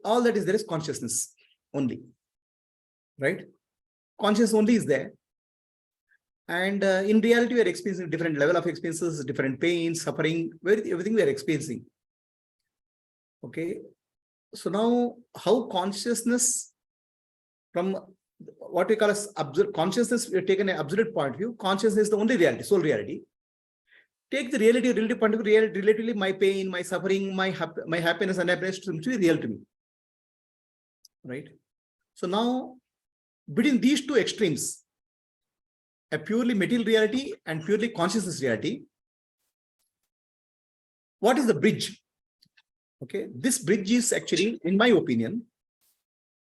all that is there is consciousness only, right? Consciousness only is there. And in reality, we are experiencing different level of experiences, different pain, suffering, everything we are experiencing. Okay. So now how consciousness from what we call as consciousness, we have taken an absolute point of view. Consciousness is the only reality, sole reality. Take the relative point of view, relatively my pain, my suffering, my happiness and happiness to be real to me. Right? So now, between these two extremes, a purely material reality and purely consciousness reality, what is the bridge? Okay, this bridge is actually, in my opinion,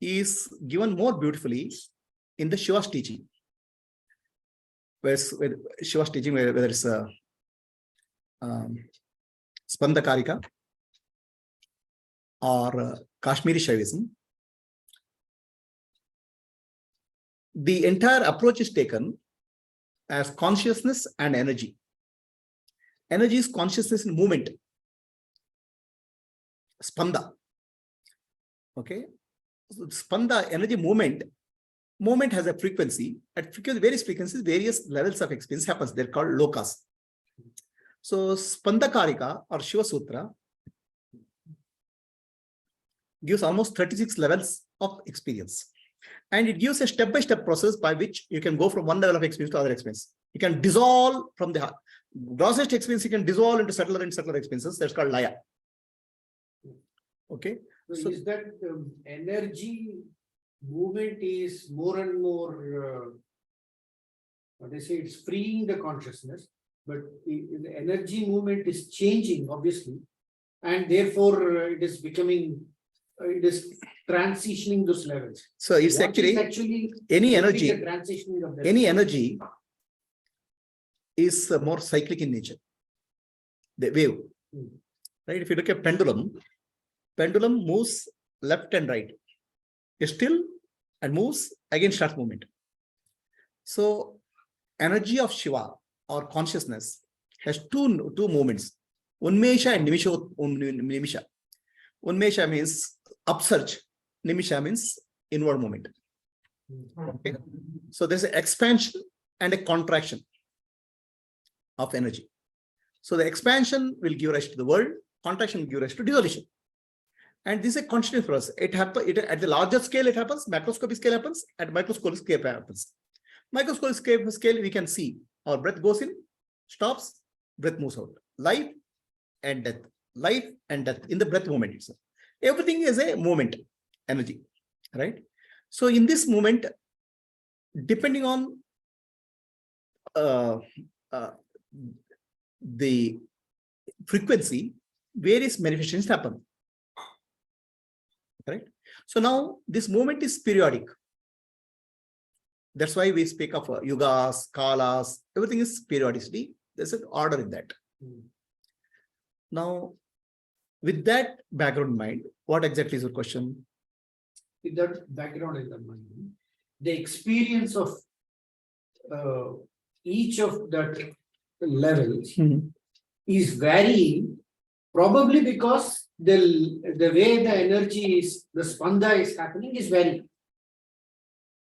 is given more beautifully in the Shiva's teaching. Where Shiva's teaching, whether it's Spandakarika or Kashmiri Shaivism, the entire approach is taken as consciousness and energy. Energy is consciousness in movement. Spanda. Okay. So Spanda, energy movement has a frequency. At various frequencies, various levels of experience happens. They're called lokas. So Spandakarika or Shiva Sutra gives almost 36 levels of experience. And it gives a step-by-step process by which you can go from one level of experience to other experience. You can dissolve from the grossest experience, you can dissolve into subtler and subtler experiences. That's called Laya. Okay. So is that energy movement is more and more, what they say, it's freeing the consciousness, but the energy movement is changing, obviously, and therefore it is becoming, it is transitioning those levels. So it's actually any energy, any energy is more cyclic in nature. The wave, right? If you look at pendulum moves left and right, still and moves again, starts movement. So energy of Shiva or consciousness has two movements, Unmesha and Nimisha. Unmesha means upsurge, Nimisha means inward movement. Okay. So there's an expansion and a contraction of energy. So the expansion will give rise to the world, contraction will give rise to dissolution. And this is a continuous process. It happens at the larger scale, it happens, macroscopic scale happens, at microscopic scale happens. Microscopic scale, we can see our breath goes in, stops, breath moves out. Life and death in the breath movement itself. Everything is a movement, energy, right? So in this movement, depending on the frequency, various manifestations happen. Right? So now this movement is periodic. That's why we speak of yugas, kalas, everything is periodicity. There's an order in that. Now, with that background in mind, what exactly is your question? With that background in the mind, the experience of each of that levels is varying, probably because the way the energy is, the spanda is happening is varying.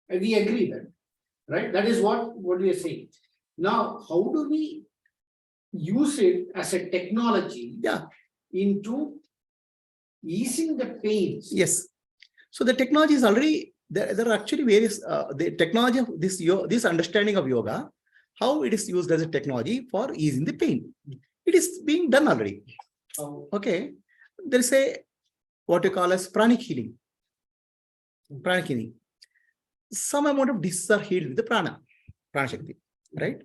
And we agree that, right? That is what we are saying. Now, how do we use it as a technology into easing the pains? Yes. So the technology is already, there are actually various, the technology of this understanding of yoga, how it is used as a technology for easing the pain. It is being done already. Okay. There is a, what you call as pranic healing. Pranic healing. Some amount of diseases are healed with the prana shakti, right?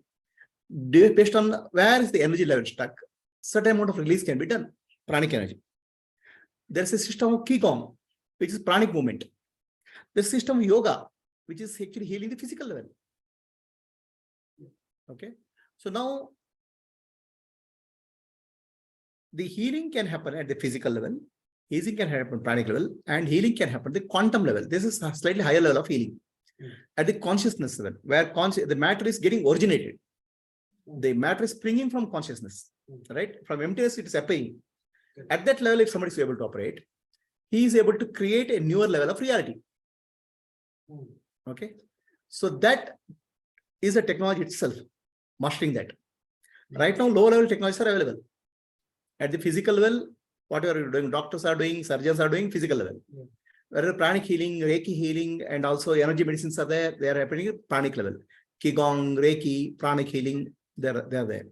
Based on where is the energy level stuck, certain amount of release can be done, pranic energy. There is a system of qigong, which is pranic movement. There's a system of yoga, which is actually healing the physical level. Okay. So now, the healing can happen at the physical level, healing can happen at the pranic level, and healing can happen at the quantum level. This is a slightly higher level of healing. At the consciousness level, where the matter is getting originated. The matter is springing from consciousness, right? From emptiness, it is appearing. At that level, if somebody is able to operate, he is able to create a newer level of reality. Okay. So that is the technology itself, mastering that. Right now, low level technologies are available. At the physical level, whatever you're doing, doctors are doing, surgeons are doing, physical level. Whereas pranic healing, Reiki healing, and also energy medicines are there, they are happening at pranic level. Qigong, Reiki, pranic healing, they are there.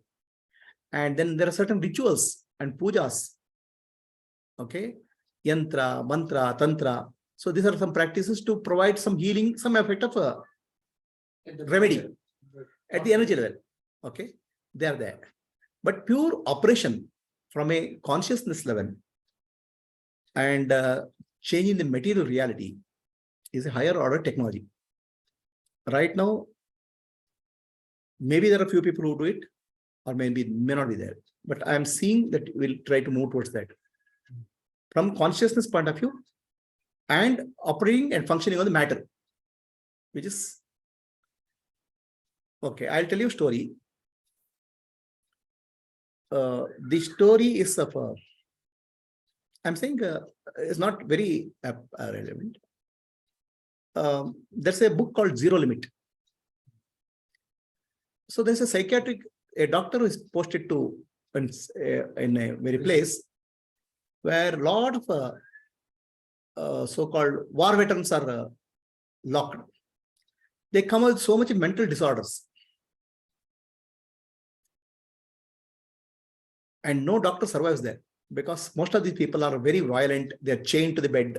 And then there are certain rituals and pujas. Okay. Yantra, mantra, tantra. So these are some practices to provide some healing, some effect of a remedy at the energy level. Okay. They are there. But pure operation from a consciousness level and changing the material reality is a higher order technology. Right now, maybe there are a few people who do it, or maybe may not be there. But I'm seeing that we'll try to move towards that. From consciousness point of view and operating and functioning on the matter, which is, okay, I'll tell you a story. The story is of I'm saying it's not very relevant. There's a book called Zero Limit. So there's a doctor who is posted to in a very place where a lot of so-called war veterans are locked. They come with so much mental disorders. And no doctor survives there because most of these people are very violent. They're chained to the bed.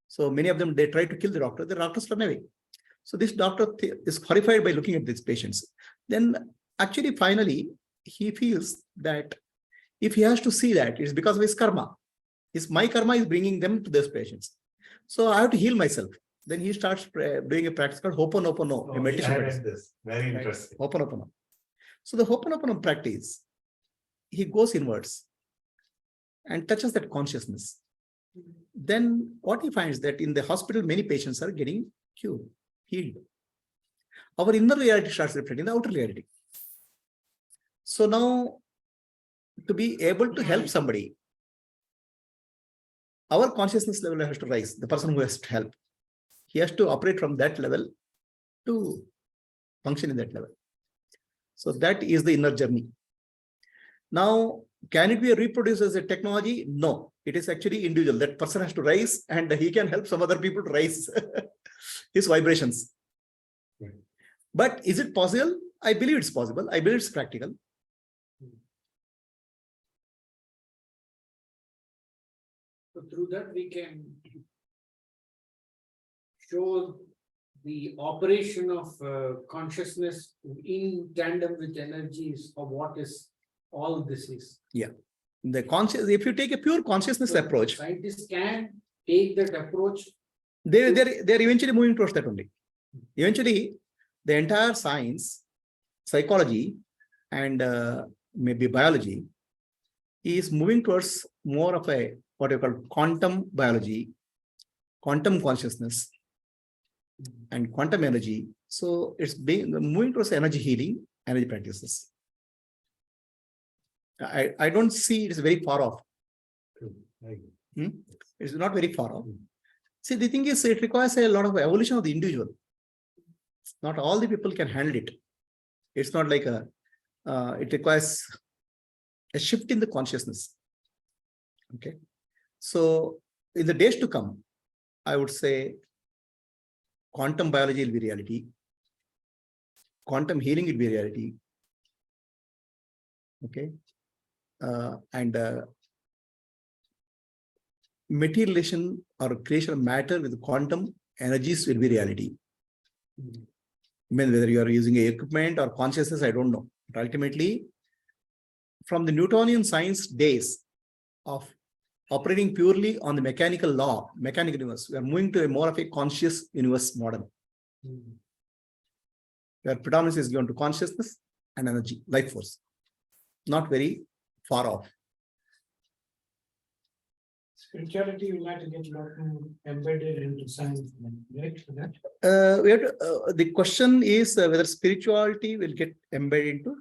So many of them, they try to kill the doctors run away. So this doctor is horrified by looking at these patients. Then actually, finally, he feels that if he has to see that, it's because of his karma. My karma is bringing them to those patients. So I have to heal myself. Then he starts doing a practice called Ho'oponopono, a meditation practice. This. Very interesting. Ho'oponopono. So the Ho'oponopono practice, he goes inwards and touches that consciousness. Then what he finds that in the hospital, many patients are getting cured, healed. Our inner reality starts reflecting the outer reality. So now, to be able to help somebody, our consciousness level has to rise. The person who has to help, he has to operate from that level to function in that level. So that is the inner journey. Now, can it be reproduced as a technology? No, it is actually individual. That person has to rise and he can help some other people to rise his vibrations. Right. But is it possible? I believe it's possible. I believe it's practical. So through that, we can show the operation of consciousness in tandem with energies of what is all this is. Yeah. The conscious, if you take a pure consciousness approach, scientists can take that approach. They're eventually moving towards that only. Eventually, the entire science, psychology, and maybe biology is moving towards more of a what you call quantum biology, quantum consciousness, and quantum energy. So it's moving towards energy healing, energy practices. I don't see it's very far off. It's not very far off. See, the thing is, it requires a lot of evolution of the individual. Not all the people can handle it. It's not like it requires a shift in the consciousness. Okay. So in the days to come, I would say quantum biology will be reality. Quantum healing will be reality. Okay. And materialization or creation of matter with quantum energies will be reality. I mean, whether you are using a equipment or consciousness, I don't know. But ultimately, from the Newtonian science days of operating purely on the mechanical law, mechanical universe, we are moving to a more of a conscious universe model. Where predominance is given to consciousness and energy, life force. Not very far off. Spirituality will have to get a lot more embedded into science, right? For that. The question is whether spirituality will get embedded into